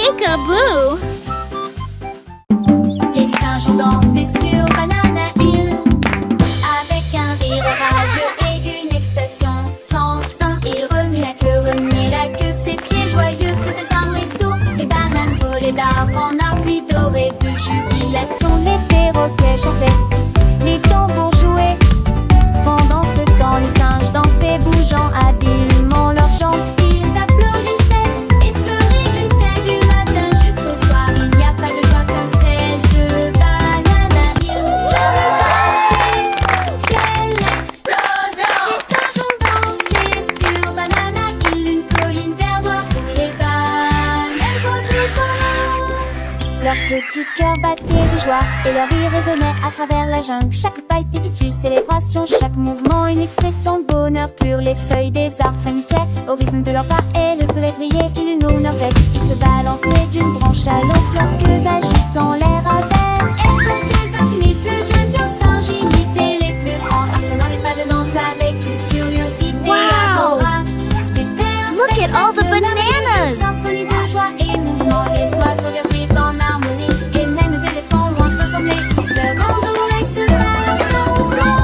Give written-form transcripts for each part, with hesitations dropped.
Peekaboo! Les singes ont dansé sur Banana Hill avec un rire rageux et une expression sans fin. Ils remuaient la queue, ses pieds joyeux faisaient un bruit sourd. Les bananes volaient d'arbre en arbre, pluie dorée de jubilation. Les perroquets chantaient, les tambours jouaient. Pendant ce temps, les singes dansaient, bougeant habilement leurs jambes. Ils applaudissaient et se réjouissaient du matin jusqu'au soir. Il n'y a pas de joie comme celle de Banana Hill. Jamais party, quelle explosion! Les singes ont dansé sur Banana Hill, une colline verdoire où les bananes posent le Leurs petits cœurs battaient de joie et leur rire résonnait à travers la jungle. Chaque pas était une célébration, chaque mouvement une expression de bonheur pur. Les feuilles des arbres frémissaient au rythme de leurs pas et le soleil brillait, ils nous avec. Ils se balançaient d'une branche à l'autre, leurs queues agitant l'air avec. Et quand ils intimidaient plus jeunes vieux singes, imitaient les plus grands, apprenant les pas de danse avec une curiosité adorable. C'était un Look at all the spectacle bananas! Une symphonie de joie et mouvement. Les oiseaux gazouillaient en harmonie et même les éléphants loin ressemblaient. Leurs grandes oreilles se balancent doucement.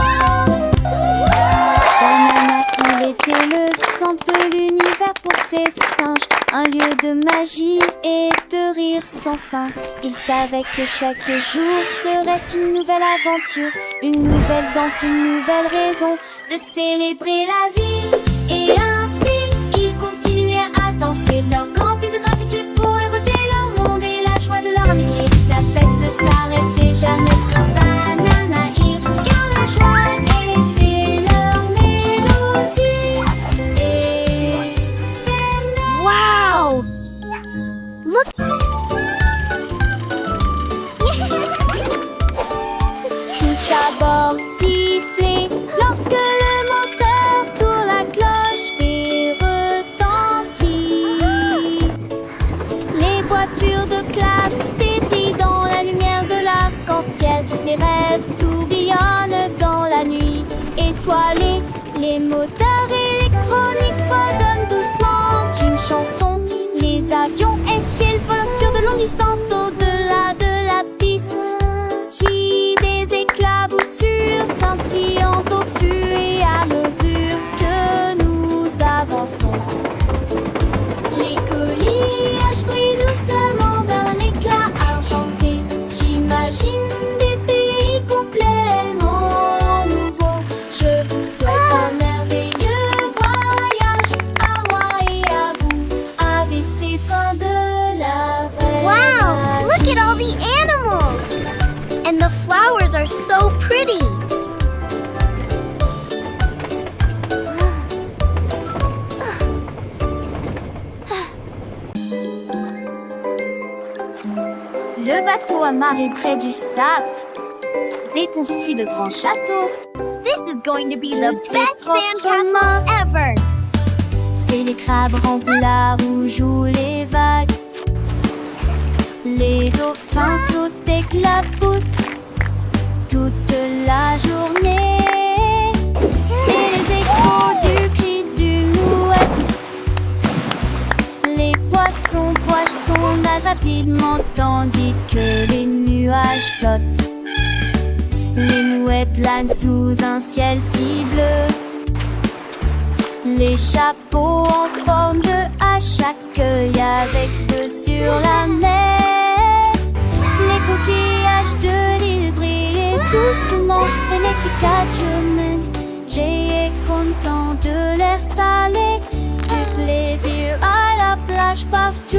Banana Hill était le centre de l'univers pour ces singes, un lieu de magie et de rire sans fin. Ils savaient que chaque jour serait une nouvelle aventure, une nouvelle danse, une nouvelle raison de célébrer la vie. Et ainsi, ils continuaient à danser, leur grand pied de gratitude pour la beauté, leur monde et la joie de leur amitié. La fête ne s'arrêtait jamais sur Banana Hill, car la joie était leur mélodie. Et Wow! Look! tous à bord siffler lorsque le moteur tourne, la cloche et retentit. Les voitures de classe s'ébrillent dans la lumière de l'arc-en-ciel. Les rêves tourbillonnent dans la nuit étoilée. Les moteurs électroniques fredonnent doucement d'une chanson. Les avions Eiffel volent sur de longues distances au-delà de la piste. J'ai des éclaboussures scintillant au fur et à mesure que nous avançons. Les coquillages brillent doucement d'un éclat argenté. J'imagine des pays complètement nouveaux. Je vous souhaite un merveilleux voyage à moi et à vous, avec ces trains de la vraie Wow! Look at all the animals! And the flowers are so pretty! Le bateau amarré près du sable déconstruit de grands châteaux. This is going to be the C'est best proprement. sandcastle ever! C'est les crabes remplissent où jouent les vagues. Les dauphins sautent et clapoussent toute la journée. Et les échos du cri d'une mouette. Les poissons nagent rapidement tandis que les nuages flottent. Les mouettes planent sous un ciel si bleu. Les chapeaux en forme de hache accueillent avec eux sur la mer. Les coquillages de l'île brillent doucement et les picatures. Jay est content de l'air salé, du plaisir à la plage partout.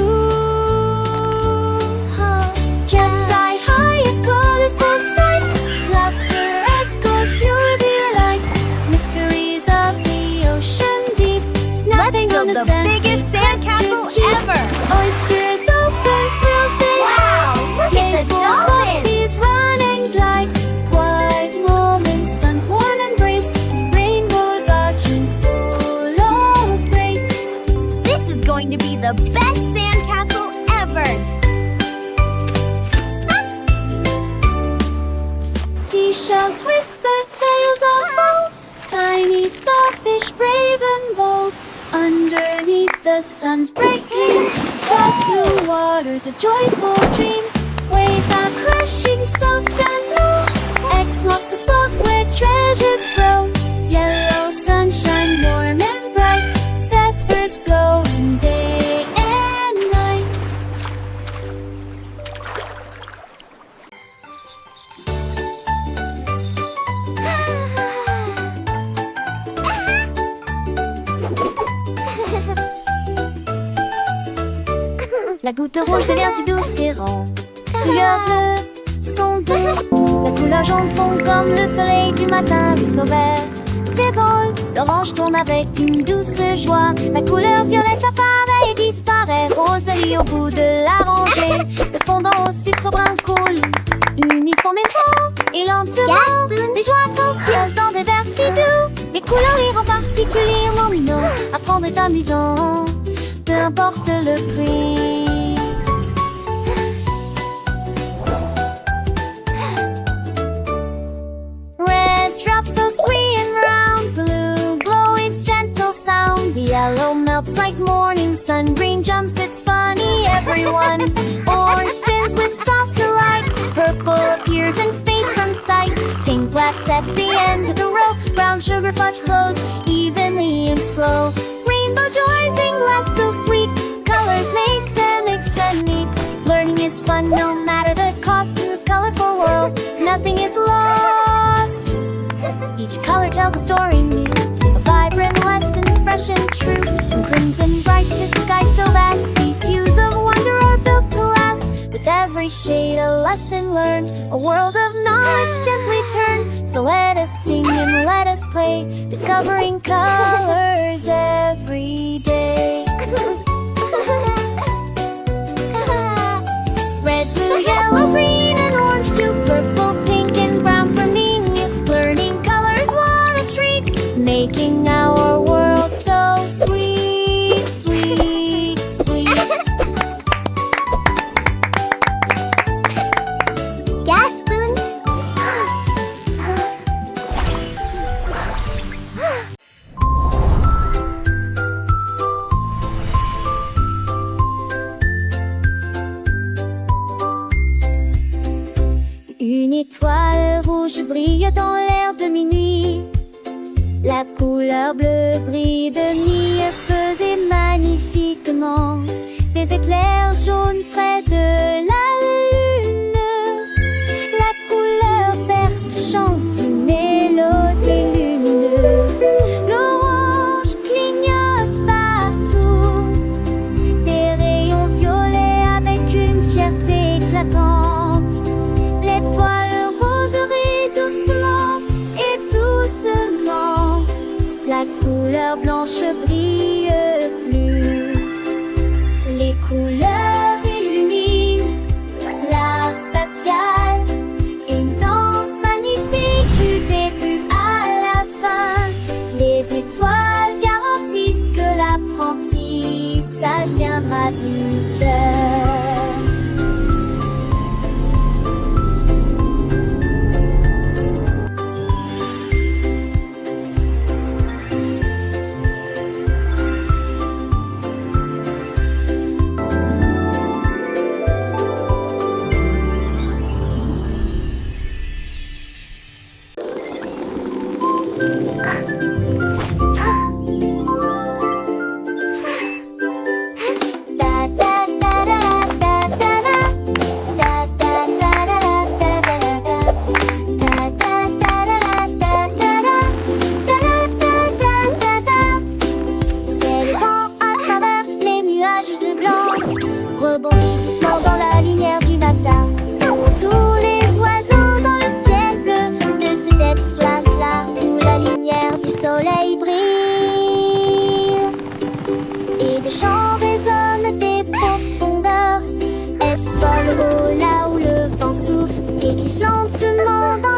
Cats fly high, a colorful sight. Laughter echoes, pure delight. Mysteries of the ocean deep. Nothing Let's on build the the senses biggest that's sandcastle to keep. ever! Oysters open, pearls they Wow, hide. look at the Playful dolphins. puppies run and glide. Quiet moments, sun's warm embrace. Rainbows arching full of grace. This is going to be the best sandcastle ever! Seashells whisper tales of old. Tiny starfish brave and bold. Underneath the sun's breaking, vast blue water's a joyful dream. Waves are crashing soft and low. X marks the spot where treasures grow. Yellow sunshine, warm and bright. Zephyrs blowing day and night. La goutte rouge devient si douce et rend couleur bleue son doux. La couleur jaune fond comme le soleil du matin, ruisseau vert. C'est drôle, l'orange tourne avec une douce joie. La couleur violette apparaît et disparaît. Rose lit au bout de la rangée. Le fondant au sucre brun coule uniformément et lentement. Des joies arc-en-ciel dans des vers si doux. Les couleurs iront particulièrement mignon. Apprendre est amusant, peu importe le prix. So sweet and round, blue glow its gentle sound. The yellow melts like morning sun, green jumps, it's funny everyone. Orange spins with soft delight, purple appears and fades from sight. Pink laughs at the end of the row, brown sugar fudge flows evenly and slow. Rainbow joys in glass so sweet, colors make them extra neat. Learning is fun no matter the cost. In this colorful world, nothing is lost. Each color tells a story new, a vibrant lesson, fresh and true. In crimson bright to sky so vast, these hues of wonder are built to last. With every shade a lesson learned, a world of knowledge gently turned. So let us sing and let us play, discovering colors every day. Red, blue, yellow, green and orange too, purple, pink and brown for me and you. Learning colors what a treat, making our world so sweet, sweet, sweet. Gas spoons. Une étoile rouge brille dans l'air de minuit. La couleur bleue brille de mille feux et magnifiquement. Des éclairs jaunes près de la lune. La couleur verte chante une mélodie lumineuse. L'orange clignote partout. Des rayons violets avec une fierté éclatante. L'étoile roserie doucement et doucement. La couleur blanche brille plus. Les couleurs illuminent l'art spatial. Une danse magnifique du début à la fin. Les étoiles garantissent que l'apprentissage viendra du cœur. Rebondit doucement dans la lumière du matin. Sont tous les oiseaux dans le ciel bleu de ce depth place là où la lumière du soleil brille. Et des chants résonnent des profondeurs. Est folle haut là où le vent souffle et glisse lentement dans